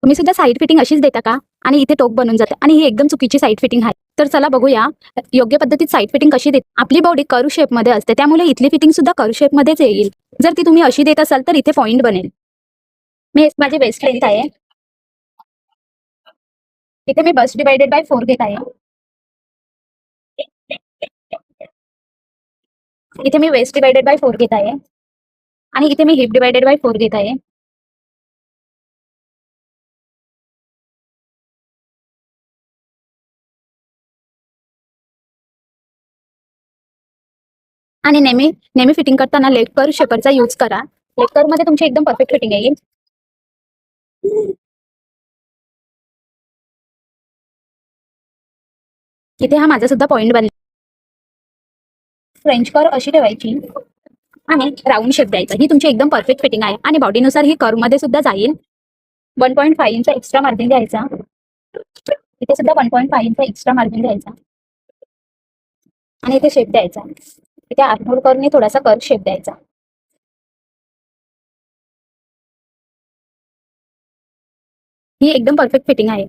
तुम्ही सुद्धा side fitting अशीच देता का? आणि इथे टोक बनून जाते आणि ही एकदम चुकीची साईड फिटिंग आहे. तर चला बघूया योग्य पद्धतीत साईड फिटिंग कशी देते. आपली बॉडी कर्व शेपमध्ये असते, त्यामुळे इथली फिटिंग सुद्धा कर्व शेपमध्येच येईल. जर ती तुम्ही अशी देत असाल तर इथे पॉईंट बनेल. माझी वेस्ट लेंथ आहे, इथे मी बस्ट डिवायडेड बाय 4 घेत आहे. इथे मी वेस्ट डिवायडेड बाय 4 घेत आहे आणि इथे मी हिप डिवायडेड बाय 4 घेत आहे. आणि नेहमी नेहमी फिटिंग करताना लेग कर्व शेपरचा यूज करा. लेग कर्व मध्ये तुमची एकदम परफेक्ट फिटिंग येईल. इथे हा माझा सुद्धा पॉईंट बनला. फ्रेंच कर्व अशी ठेवायची आणि राऊंड शेप द्यायचा. ही तुमची एकदम परफेक्ट फिटिंग आहे आणि बॉडीनुसार ही कर्व मध्ये सुद्धा जाईल. 1.5 इंच एक्स्ट्रा मार्जिन द्यायचा. इथे सुद्धा 1.5 इंच एक्स्ट्रा मार्जिन द्यायचा आणि इथे शेप द्यायचा. इथे आर्महोल कर्वने थोडासा कर्व शेप द्यायचा. ही एकदम परफेक्ट फिटिंग आहे.